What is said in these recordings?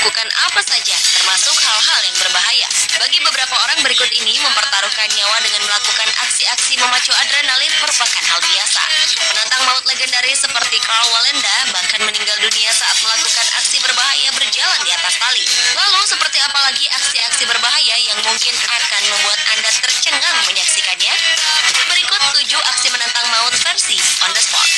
melakukan apa saja, termasuk hal-hal yang berbahaya. Bagi beberapa orang berikut ini, mempertaruhkan nyawa dengan melakukan aksi-aksi memacu adrenalin merupakan hal biasa. Penantang maut legendaris seperti Karl Wallenda bahkan meninggal dunia saat melakukan aksi berbahaya berjalan di atas tali. Lalu, seperti apa lagi aksi-aksi berbahaya yang mungkin akan membuat Anda tercengang menyaksikannya? Berikut 7 aksi menantang maut versi on the spot.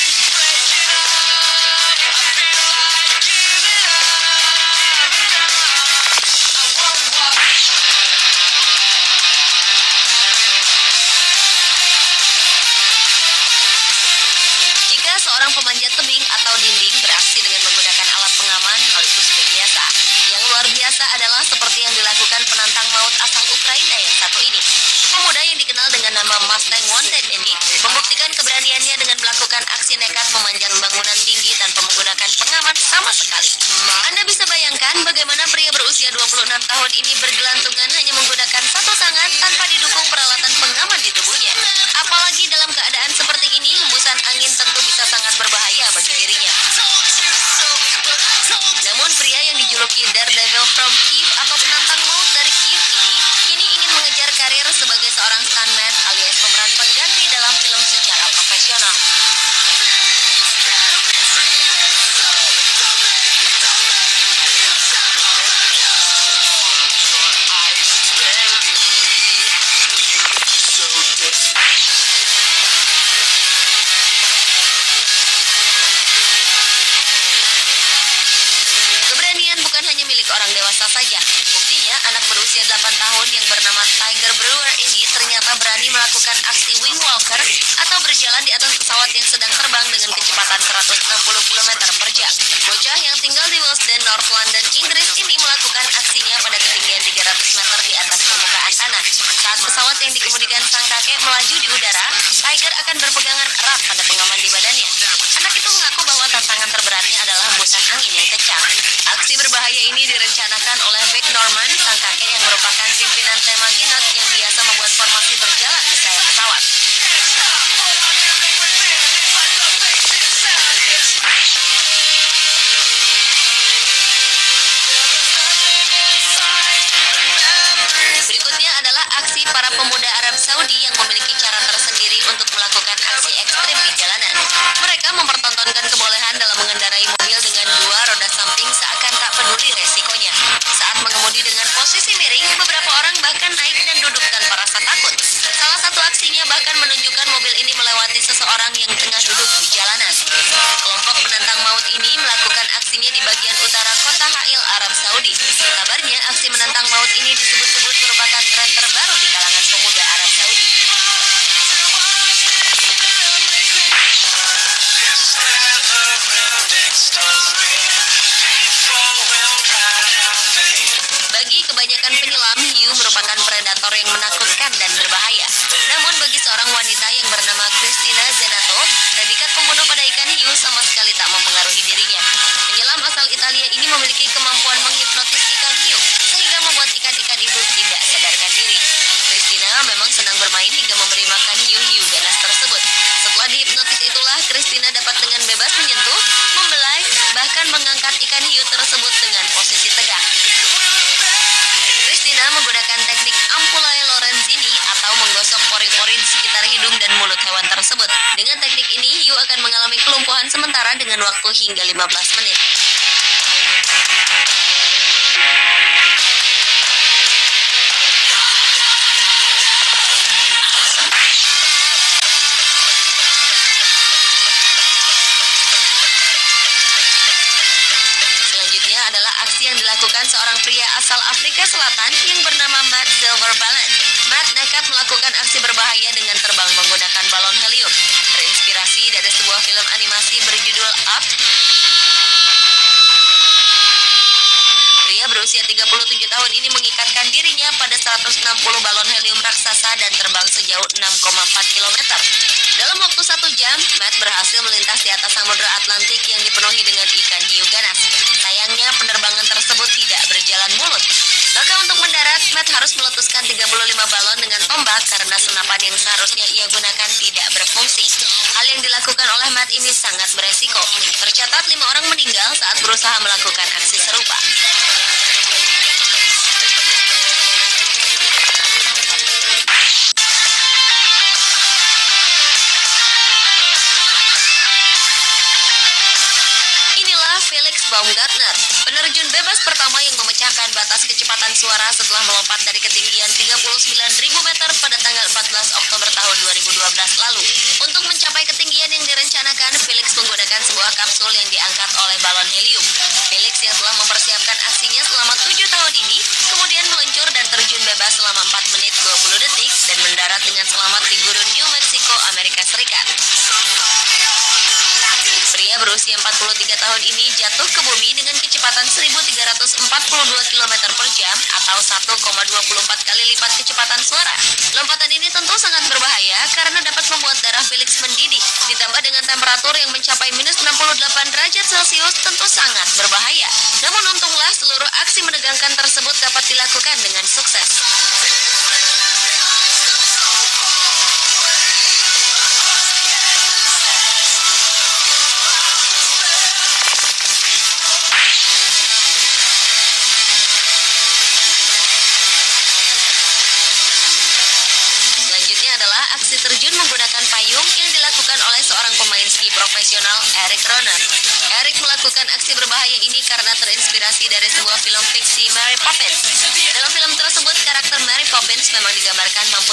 Jika seorang pemanjat tebing atau dinding beraksi dengan menggunakan alat pengaman, hal itu sudah biasa. Yang luar biasa adalah seperti yang dilakukan penantang maut asal Ukraina yang satu ini. Pemuda yang dikenal dengan nama Mustang Wanted ini membuktikan keberaniannya dengan melakukan aksi nekat memanjat bangunan tinggi tanpa menggunakan pengaman sama sekali. Anda bisa bayangkan bagaimana pria berusia 26 tahun ini bergelantungan hanya menggunakan satu tangan tanpa didukung peralatan pengaman di tubuhnya. Apalagi dalam keadaan seperti ini, hembusan angin tentu bisa sangat berbahaya bagi dirinya. Namun pria yang dijuluki Daredevil from Kiev atau penantang maut dari Kiev ini kini ingin mengejar karir sebagai seorang stuntman alias pemeran pengganti dalam film secara profesional. Keberanian bukan hanya milik orang dewasa saja. Buktinya, anak berusia 8 tahun yang bernama Tiger Brewer ini ternyata berani melakukan aksi wing walker atau berjalan di atas pesawat yang sedang terbang dengan kecepatan 160 km per jam. Bocah yang tinggal di Willesden, North London, Inggris ini melakukan aksinya pada ketinggian 300 meter di atas permukaan tanah. Saat pesawat yang dikemudikan sang kakek melaju di udara, Tiger akan berpegangan erat pada pengaman di badannya. Anak itu mengaku bahwa tantangan terberatnya adalah hembusan angin yang kencang. Aksi berbahaya ini direncanakan oleh Vic Norman, sang kakek yang merupakan pimpinan tim Maginot yang biasa membuat formasi berjalan di sayap pesawat. Berikutnya adalah aksi para pemuda Arab Saudi yang memiliki cara tersendiri untuk melakukan aksi ekstrim di jalanan. Mereka mempertontonkan kebolehan dalam mengendarai mobil dengan 2 roda samping seakan tak peduli resikonya. Saat mengemudi dengan posisi miring, beberapa orang bahkan naik dan duduk tanpa rasa takut. Salah satu aksinya bahkan menunjukkan mobil ini melewati seseorang yang tengah duduk di jalanan. Kelompok penantang maut ini melakukan aksinya di bagian utara kota Ha'il, Arab Saudi. Kabarnya aksi menantang maut ini disebut-sebut merupakan tren terbaru di kalangan pemuda Arab Saudi. Bagi kebanyakan penyelam, hiu merupakan predator yang menakutkan dan berbahaya. Namun bagi seorang wanita yang bernama Cristina Zenato, predikat pembunuh pada ikan hiu sama sekali tak mempengaruhi dirinya. Penyelam asal Italia ini memiliki kemampuan menghipnotis ikan hiu, sehingga membuat ikan-ikan itu tidak sadarkan diri. Cristina memang senang bermain hingga memberi makan hiu-hiu ganas tersebut. Setelah dihipnotis itulah, Cristina dapat dengan bebas menyentuh, membelai, bahkan mengangkat ikan hiu tersebut dengan posisi tegak. Cristina menggunakan teknik Ampulae Lorenzini atau menggosok pori-pori di sekitar hidung dan mulut hewan tersebut. Dengan teknik ini, hiu akan mengalami kelumpuhan sementara dengan waktu hingga 15 menit. Selanjutnya adalah aksi yang dilakukan seorang pria asal Afrika Selatan yang bernama Matt Silverballen. Matt nekat melakukan aksi berbahaya dengan terbang menggunakan balon helium. Terinspirasi dari sebuah film animasi berjudul Up, pria berusia 37 tahun ini mengikatkan dirinya pada 160 balon helium raksasa dan terbang sejauh 6,4 km. Dalam waktu 1 jam, Matt berhasil melintas di atas Samudra Atlantik yang dipenuhi dengan ikan hiu ganas. Sayangnya, penerbangan tersebut tidak berjalan mulus. Maka untuk mendarat, Matt harus meletuskan 35 balon dengan tombak karena senapan yang seharusnya ia gunakan tidak berfungsi. Hal yang dilakukan oleh Matt ini sangat beresiko. Tercatat 5 orang meninggal saat berusaha melakukan aksi serupa. Felix Baumgartner, penerjun bebas pertama yang memecahkan batas kecepatan suara setelah melompat dari ketinggian 39.000 meter pada tanggal 14 Oktober tahun 2012 lalu. Untuk mencapai ketinggian yang direncanakan, Felix menggunakan sebuah kapsul yang diangkat oleh balon helium. Felix yang telah mempersiapkan aksinya selama 7 tahun ini, kemudian meluncur dan terjun bebas selama 4 menit 20 detik dan mendarat dengan selamat di gurun New Mexico, Amerika Serikat. Pria berusia 43 tahun ini jatuh ke bumi dengan kecepatan 1.342 km per jam atau 1,24 kali lipat kecepatan suara. Lompatan ini tentu sangat berbahaya karena dapat membuat darah Felix mendidih, ditambah dengan temperatur yang mencapai minus 68 derajat Celcius tentu sangat berbahaya. Namun untunglah seluruh aksi menegangkan tersebut dapat dilakukan dengan sukses. Aksi terjun menggunakan payung yang dilakukan oleh seorang pemain ski profesional, Eric Rohner. Eric melakukan aksi berbahaya ini karena terinspirasi dari sebuah film fiksi Mary Poppins. Dalam film tersebut, karakter Mary Poppins memang digambarkan mampu